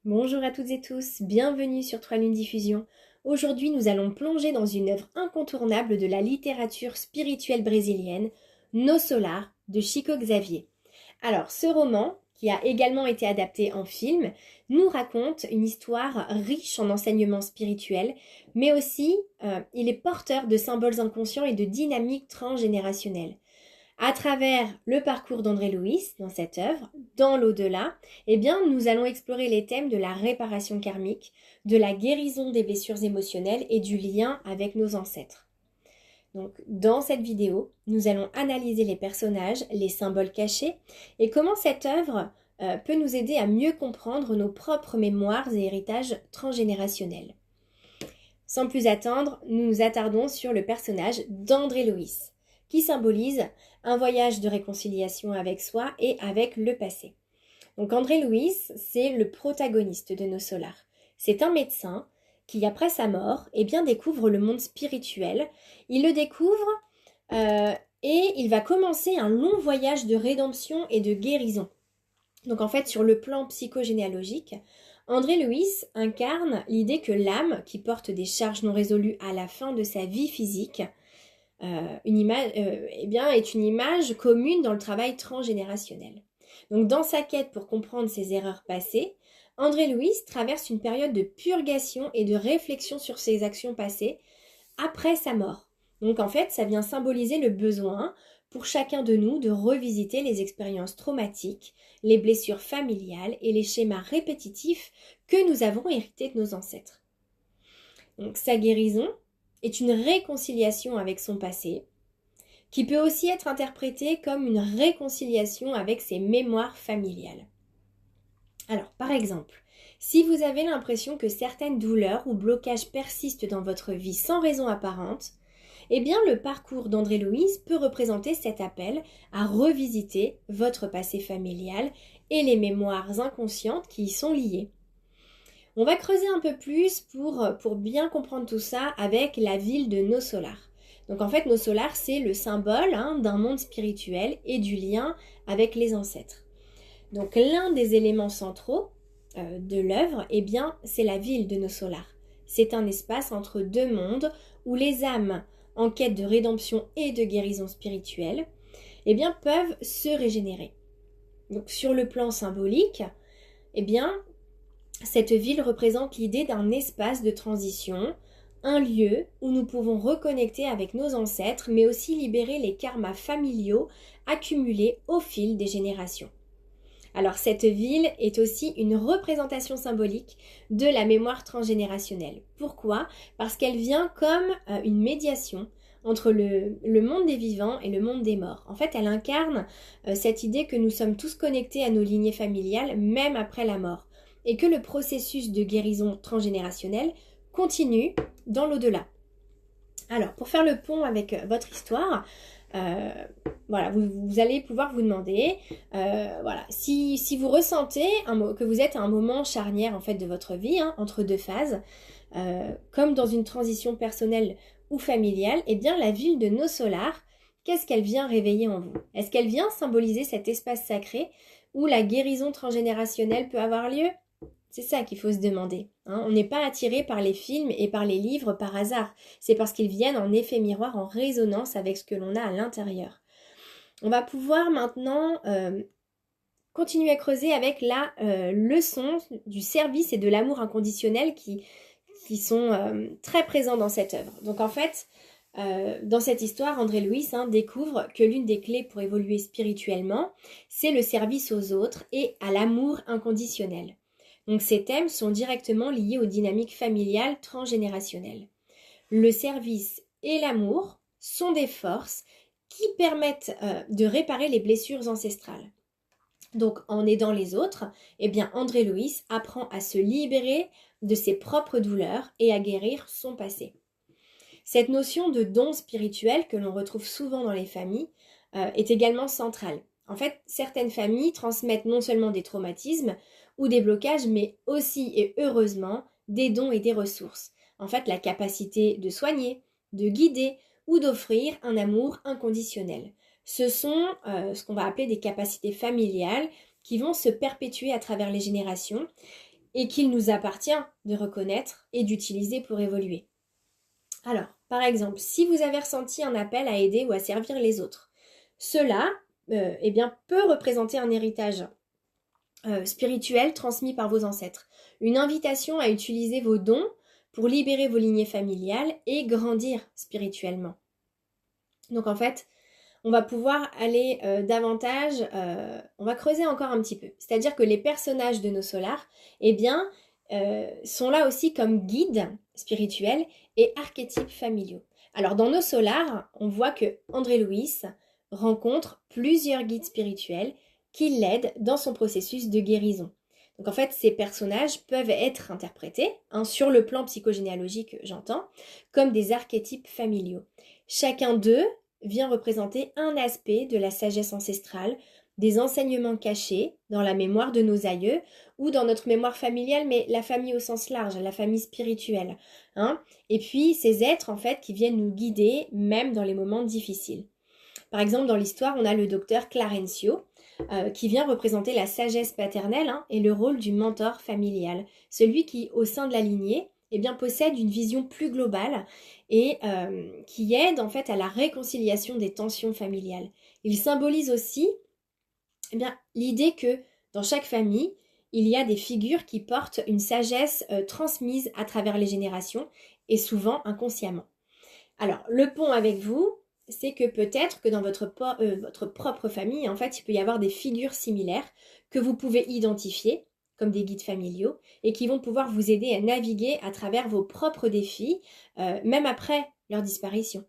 Bonjour à toutes et tous, bienvenue sur Trois Lunes Diffusion. Aujourd'hui, nous allons plonger dans une œuvre incontournable de la littérature spirituelle brésilienne, Nos Solar, de Chico Xavier. Alors, ce roman, qui a également été adapté en film, nous raconte une histoire riche en enseignements spirituels, mais aussi il est porteur de symboles inconscients et de dynamiques transgénérationnelles. À travers le parcours d'André Louis dans cette œuvre, dans l'au-delà, eh bien, nous allons explorer les thèmes de la réparation karmique, de la guérison des blessures émotionnelles et du lien avec nos ancêtres. Donc, dans cette vidéo, nous allons analyser les personnages, les symboles cachés et comment cette œuvre peut nous aider à mieux comprendre nos propres mémoires et héritages transgénérationnels. Sans plus attendre, nous nous attardons sur le personnage d'André Louis, qui symbolise un voyage de réconciliation avec soi et avec le passé. Donc André Louis, c'est le protagoniste de Nos Solars. C'est un médecin qui, après sa mort, découvre le monde spirituel. Il le découvre et il va commencer un long voyage de rédemption et de guérison. Donc en fait, sur le plan psychogénéalogique, André Louis incarne l'idée que l'âme, qui porte des charges non résolues à la fin de sa vie physique, est une image commune dans le travail transgénérationnel. Donc dans sa quête pour comprendre ses erreurs passées, André Louis traverse une période de purgation et de réflexion sur ses actions passées après sa mort. Donc en fait, ça vient symboliser le besoin pour chacun de nous de revisiter les expériences traumatiques, les blessures familiales et les schémas répétitifs que nous avons hérités de nos ancêtres. Donc sa guérison est une réconciliation avec son passé, qui peut aussi être interprétée comme une réconciliation avec ses mémoires familiales. Alors, par exemple, si vous avez l'impression que certaines douleurs ou blocages persistent dans votre vie sans raison apparente, eh bien le parcours d'André Louis peut représenter cet appel à revisiter votre passé familial et les mémoires inconscientes qui y sont liées. On va creuser un peu plus pour bien comprendre tout ça avec la ville de Nos Solars. Donc en fait, Nos Solars, c'est le symbole d'un monde spirituel et du lien avec les ancêtres. Donc l'un des éléments centraux de l'œuvre, c'est la ville de Nos Solars. C'est un espace entre deux mondes où les âmes en quête de rédemption et de guérison spirituelle, peuvent se régénérer. Donc sur le plan symbolique, cette ville représente l'idée d'un espace de transition, un lieu où nous pouvons reconnecter avec nos ancêtres, mais aussi libérer les karmas familiaux accumulés au fil des générations. Alors cette ville est aussi une représentation symbolique de la mémoire transgénérationnelle. Pourquoi ? Parce qu'elle vient comme une médiation entre le monde des vivants et le monde des morts. En fait, elle incarne cette idée que nous sommes tous connectés à nos lignées familiales, même après la mort, et que le processus de guérison transgénérationnelle continue dans l'au-delà. Alors, pour faire le pont avec votre histoire, vous allez pouvoir vous demander, si vous ressentez que vous êtes à un moment charnière en fait de votre vie, entre deux phases, comme dans une transition personnelle ou familiale, la ville de Nos Solars, qu'est-ce qu'elle vient réveiller en vous ? Est-ce qu'elle vient symboliser cet espace sacré où la guérison transgénérationnelle peut avoir lieu ? C'est ça qu'il faut se demander. On n'est pas attiré par les films et par les livres par hasard. C'est parce qu'ils viennent en effet miroir, en résonance avec ce que l'on a à l'intérieur. On va pouvoir maintenant continuer à creuser avec la leçon du service et de l'amour inconditionnel qui sont très présents dans cette œuvre. Donc en fait, dans cette histoire, André Louis découvre que l'une des clés pour évoluer spirituellement, c'est le service aux autres et à l'amour inconditionnel. Donc ces thèmes sont directement liés aux dynamiques familiales transgénérationnelles. Le service et l'amour sont des forces qui permettent de réparer les blessures ancestrales. Donc en aidant les autres, André Louis apprend à se libérer de ses propres douleurs et à guérir son passé. Cette notion de don spirituel que l'on retrouve souvent dans les familles est également centrale. En fait, certaines familles transmettent non seulement des traumatismes ou des blocages, mais aussi et heureusement des dons et des ressources. En fait, la capacité de soigner, de guider ou d'offrir un amour inconditionnel. Ce sont ce qu'on va appeler des capacités familiales qui vont se perpétuer à travers les générations et qu'il nous appartient de reconnaître et d'utiliser pour évoluer. Alors, par exemple, si vous avez ressenti un appel à aider ou à servir les autres, cela peut représenter un héritage spirituel transmis par vos ancêtres, une invitation à utiliser vos dons pour libérer vos lignées familiales et grandir spirituellement. Donc en fait, on va pouvoir aller davantage, on va creuser encore un petit peu. C'est-à-dire que les personnages de nos solars, sont là aussi comme guides spirituels et archétypes familiaux. Alors dans nos solars, on voit que André Louis rencontre plusieurs guides spirituels qui l'aident dans son processus de guérison. Donc en fait, ces personnages peuvent être interprétés, sur le plan psychogénéalogique, j'entends, comme des archétypes familiaux. Chacun d'eux vient représenter un aspect de la sagesse ancestrale, des enseignements cachés dans la mémoire de nos aïeux ou dans notre mémoire familiale, mais la famille au sens large, la famille spirituelle. Et puis ces êtres en fait qui viennent nous guider même dans les moments difficiles. Par exemple, dans l'histoire, on a le docteur Clarencio qui vient représenter la sagesse paternelle et le rôle du mentor familial, celui qui, au sein de la lignée, possède une vision plus globale et qui aide en fait à la réconciliation des tensions familiales. Il symbolise aussi l'idée que dans chaque famille, il y a des figures qui portent une sagesse transmise à travers les générations et souvent inconsciemment. Alors, le pont avec vous, c'est que peut-être que dans votre propre famille, en fait, il peut y avoir des figures similaires que vous pouvez identifier comme des guides familiaux et qui vont pouvoir vous aider à naviguer à travers vos propres défis, même après leur disparition.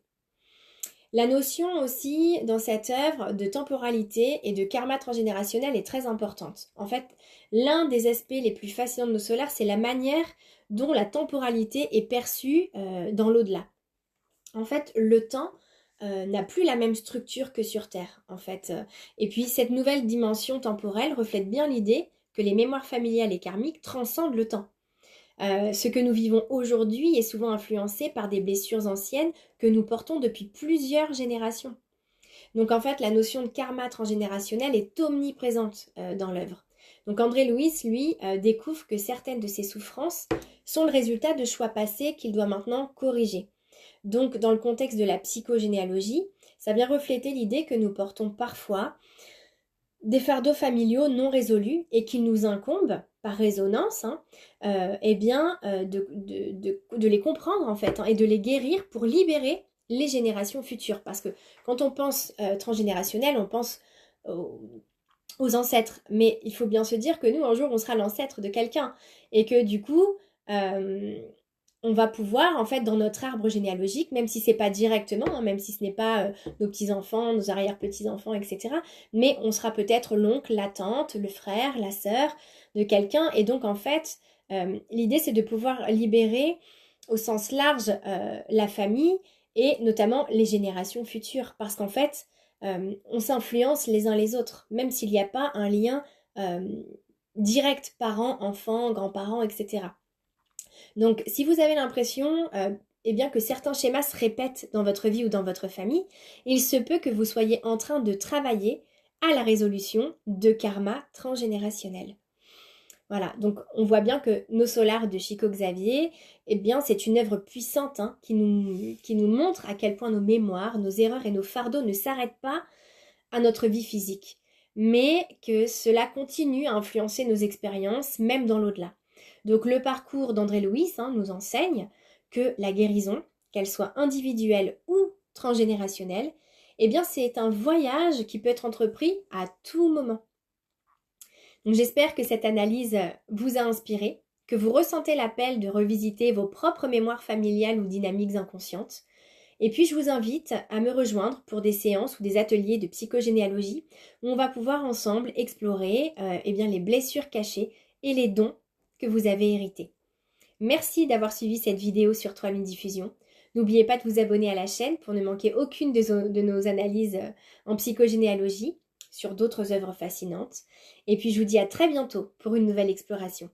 La notion aussi dans cette œuvre de temporalité et de karma transgénérationnel est très importante. En fait, l'un des aspects les plus fascinants de nos solars, c'est la manière dont la temporalité est perçue dans l'au-delà. En fait, le temps n'a plus la même structure que sur Terre, en fait. Et puis, cette nouvelle dimension temporelle reflète bien l'idée que les mémoires familiales et karmiques transcendent le temps. Ce que nous vivons aujourd'hui est souvent influencé par des blessures anciennes que nous portons depuis plusieurs générations. Donc, en fait, la notion de karma transgénérationnel est omniprésente dans l'œuvre. Donc, André Louis, lui, découvre que certaines de ses souffrances sont le résultat de choix passés qu'il doit maintenant corriger. Donc, dans le contexte de la psychogénéalogie, ça vient refléter l'idée que nous portons parfois des fardeaux familiaux non résolus et qu'il nous incombe, par résonance, de les comprendre en fait et de les guérir pour libérer les générations futures. Parce que quand on pense transgénérationnel, on pense aux ancêtres. Mais il faut bien se dire que nous, un jour, on sera l'ancêtre de quelqu'un. Et que du coup, on va pouvoir, en fait, dans notre arbre généalogique, même si c'est pas directement, même si ce n'est pas nos petits-enfants, nos arrière-petits-enfants, etc., mais on sera peut-être l'oncle, la tante, le frère, la sœur de quelqu'un. Et donc, en fait, l'idée, c'est de pouvoir libérer au sens large la famille et notamment les générations futures. Parce qu'en fait, on s'influence les uns les autres, même s'il n'y a pas un lien direct parents, enfants, grands-parents, etc. Donc, si vous avez l'impression que certains schémas se répètent dans votre vie ou dans votre famille, il se peut que vous soyez en train de travailler à la résolution de karma transgénérationnel. Voilà, donc on voit bien que Nos Solars de Chico Xavier, c'est une œuvre puissante qui nous montre à quel point nos mémoires, nos erreurs et nos fardeaux ne s'arrêtent pas à notre vie physique, mais que cela continue à influencer nos expériences, même dans l'au-delà. Donc le parcours d'André Louis nous enseigne que la guérison, qu'elle soit individuelle ou transgénérationnelle, c'est un voyage qui peut être entrepris à tout moment. Donc j'espère que cette analyse vous a inspiré, que vous ressentez l'appel de revisiter vos propres mémoires familiales ou dynamiques inconscientes. Et puis je vous invite à me rejoindre pour des séances ou des ateliers de psychogénéalogie où on va pouvoir ensemble explorer les blessures cachées et les dons que vous avez hérités. Merci d'avoir suivi cette vidéo sur 3000 diffusions. N'oubliez pas de vous abonner à la chaîne pour ne manquer aucune de nos analyses en psychogénéalogie sur d'autres œuvres fascinantes. Et puis je vous dis à très bientôt pour une nouvelle exploration.